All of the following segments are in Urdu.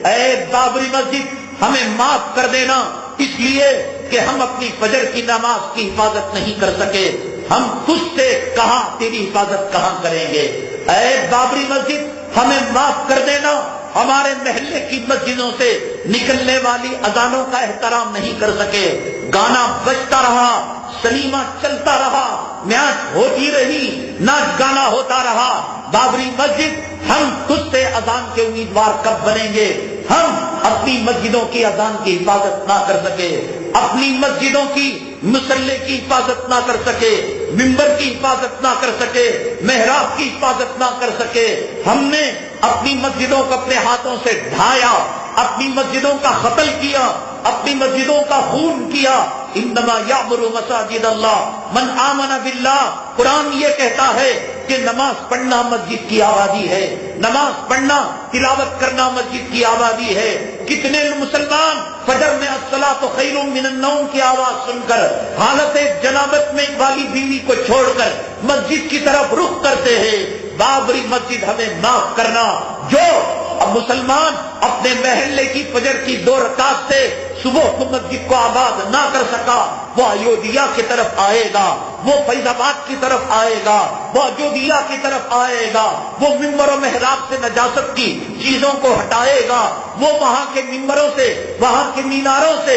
اے بابری مسجد ہمیں معاف کر دینا، اس لیے کہ ہم اپنی فجر کی نماز کی حفاظت نہیں کر سکے، ہم تجھ سے کہاں تیری حفاظت کہاں کریں گے۔ اے بابری مسجد ہمیں معاف کر دینا، ہمارے محلے کی مسجدوں سے نکلنے والی اذانوں کا احترام نہیں کر سکے، گانا بجتا رہا، سنیما چلتا رہا، میچ ہوتی رہی، ناچ گانا ہوتا رہا۔ بابری مسجد ہم تجھ سے اذان کے امیدوار کب بنیں گے؟ ہم اپنی مسجدوں کی اذان کی حفاظت نہ کر سکے، اپنی مسجدوں کی مصلی کی حفاظت نہ کر سکے، ممبر کی حفاظت نہ کر سکے، محراب کی حفاظت نہ کر سکے، ہم نے اپنی مسجدوں کو اپنے ہاتھوں سے ڈھایا، اپنی مسجدوں کا قتل کیا، اپنی مسجدوں کا خون کیا۔ انما یعمر مساجد اللہ من آمن باللہ، قرآن یہ کہتا ہے کہ نماز پڑھنا مسجد کی آبادی ہے، نماز پڑھنا تلاوت کرنا مسجد کی آبادی ہے۔ کتنے مسلمان فجر میں الصلاۃ خیر من النوم کی آواز سن کر حالت جنابت میں والی بیوی کو چھوڑ کر مسجد کی طرف رخ کرتے ہیں۔ بابری مسجد ہمیں معاف کرنا، جو اب مسلمان اپنے محلے کی فجر کی 2 رکعت سے صبح کو مسجد کو آباد نہ کر سکا، وہ ایودھیا کی طرف آئے گا، وہ فیض آباد کی طرف آئے گا، وہ ایودھیا کی طرف آئے گا، وہ ممبر و محراب سے نجاست کی چیزوں کو ہٹائے گا، وہ وہاں کے ممبروں سے، وہاں کے میناروں سے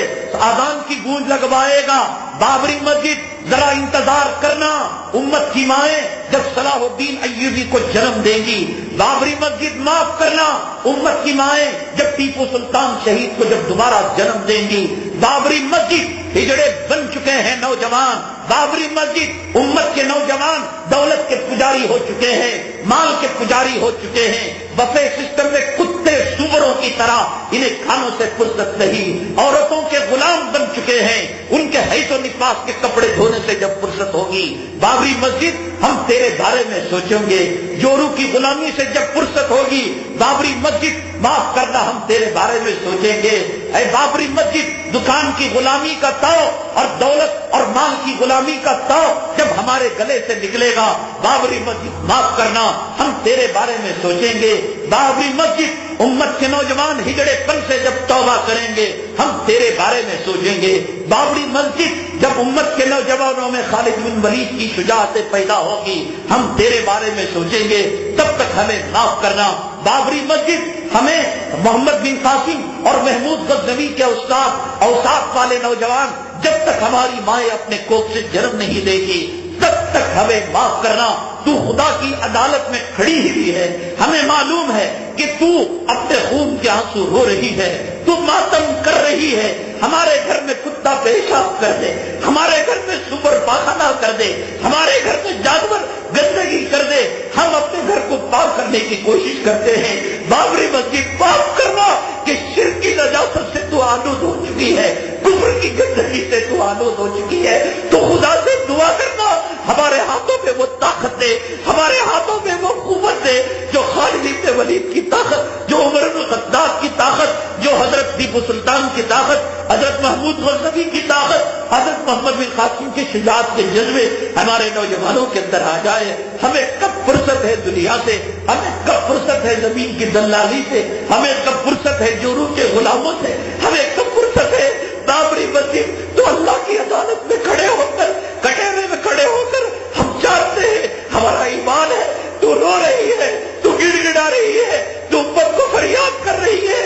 اذان کی گونج لگوائے گا۔ بابری مسجد ذرا انتظار کرنا، امت کی مائیں جب صلاح الدین ایوبی کو جنم دیں گی، بابری مسجد معاف کرنا، امت کی مائیں جب ٹیپو سلطان شہید کو جب دوبارہ جنم دیں گی۔ بابری مسجد ہجڑے بن چکے ہیں نوجوان، بابری مسجد امت کے نوجوان دولت کے پجاری ہو چکے ہیں، مال کے پجاری ہو چکے ہیں، بفے سسٹم میں کتے سوروں کی طرح انہیں کھانوں سے فرصت نہیں، عورتوں کے غلام بن چکے ہیں، ان کے حیث و نفاس کے کپڑے دھونے سے جب فرصت ہوگی۔ بابری مسجد ہم تیرے بارے میں سوچیں گے، جورو کی غلامی سے جب فرصت ہوگی، بابری مسجد معاف کرنا ہم تیرے بارے میں سوچیں گے۔ اے بابری مسجد دکان کی غلامی کا تاؤ اور دولت اور مال کی غلامی کا تاؤ جب ہمارے گلے سے نکلے گا، بابری مسجد معاف کرنا ہم تیرے بارے میں سوچیں گے۔ بابری مسجد امت کے نوجوان ہجڑے پن سے جب توبہ کریں گے، ہم تیرے بارے میں سوچیں گے۔ بابری مسجد جب امت کے نوجوانوں میں خالد بن ولید کی شجاعت پیدا ہوگی، ہم تیرے بارے میں سوچیں گے۔ تب تک ہمیں معاف کرنا۔ بابری مسجد ہمیں محمد بن قاسم اور محمود غزنوی کے استاد اوصاف والے نوجوان جب تک ہماری مائیں اپنے کوکھ سے جنم نہیں دے گی، تب تک ہمیں معاف کرنا۔ تو خدا کی عدالت میں کھڑی ہوئی ہے، ہمیں معلوم ہے کہ تو اپنے خون کے آنسو رو رہی ہے، تو ماتم کر رہی ہے۔ ہمارے گھر میں کتا پیشاب کر دے، ہمارے گھر میں سور پاخانہ کر دے، ہمارے گھر میں جانور گندگی کر دے، ہم اپنے گھر کو پاک کرنے کی کوشش کرتے ہیں۔ بابری مسجد پاک کرنا کہ شرک کی نجاست سے تو آلود ہو چکی ہے، کفر کی گندگی سے تو آلود ہو چکی ہے۔ تو خدا سے دعا کرنا ہمارے ہاتھوں میں وہ طاقت دے، ہمارے ہاتھوں میں وہ قوت دے جو خالد بن ولید کی طاقت، جو عمر بن الخطاب کی طاقت، جو حضرت ٹیپو سلطان کی طاقت، حضرت محمود غزنوی کی طاقت، حضرت محمد بن قاسم کی شجاعت کے جذبے ہمارے نوجوانوں کے اندر آ جائے۔ ہمیں کب فرصت ہے دنیا سے، ہمیں کب فرصت ہے زمین کی دلالی سے، ہمیں کب فرصت ہے جورو کے غلاموں سے، ہمیں کب فرصت ہے بابری مسجد تو اللہ کی عدالت میں کھڑے ہو کر، کٹہرے میں کھڑے ہو کر ہم جانتے ہیں ہمارا ایمان ہے، تو رو رہی ہے، تو گڑ گڑا رہی ہے، تو امت کو فریاد کر رہی ہے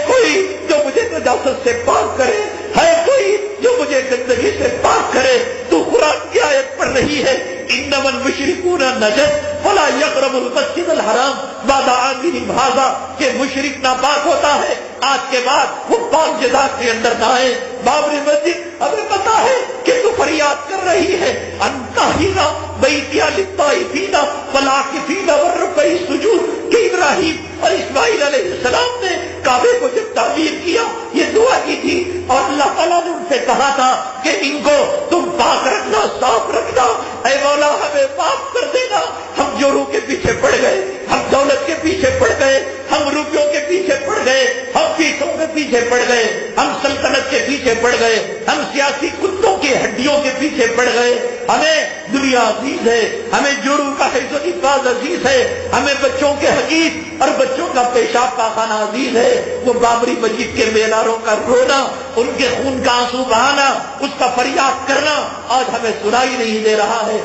کوئی جو مجھے نجاست سے پاک کرے، ہے کوئی جو مجھے گندگی سے پاک کرے۔ تو قرآن کی آیت پڑھ رہی ہے، انما المشرکون نجس فلا یقربوا المسجد الحرام بعد عامهم هذا، کہ مشرک ناپاک ہوتا ہے، آج کے بعد وہ پاک جگہ کے اندر نہ آئے۔ بابری مسجد ہمیں پتا ہے کہ تو فریاد کر رہی ہے، انتہینا بیتیا للطائفین والعاکفین والرکع السجود، کہ ابراہیم اور اسماعیل علیہ السلام نے کعبے کو جب تعمیر کیا یہ دعا کی تھی، اور اللہ تعالیٰ نے ان سے کہا تھا کہ ان کو تم پاک رکھنا، صاف رکھنا، اے مولا ہمیں معاف کر دینا۔ ہم جورو کے پیچھے پڑ گئے، ہم دولت کے پیچھے پڑ گئے، ہم روپیوں کے پیچھے پڑ گئے، ہم پیسوں کے پیچھے پڑ گئے، ہم سلطنت کے پیچھے پیچھے پڑ گئے، ہم سیاسی کتوں کی ہڈیوں کے پیچھے پڑ گئے. ہمیں دنیا عزیز ہے، ہمیں جوڑوں کا حفظ و حفاظ عزیز ہے، ہمیں بچوں کے حقیق اور بچوں کا پیشاب پاخانہ عزیز ہے. وہ بابری مسجد کے میناروں کا رونا، ان کے خون کا آنسو بہانا، اس کا فریاد کرنا آج ہمیں سنائی نہیں دے رہا ہے.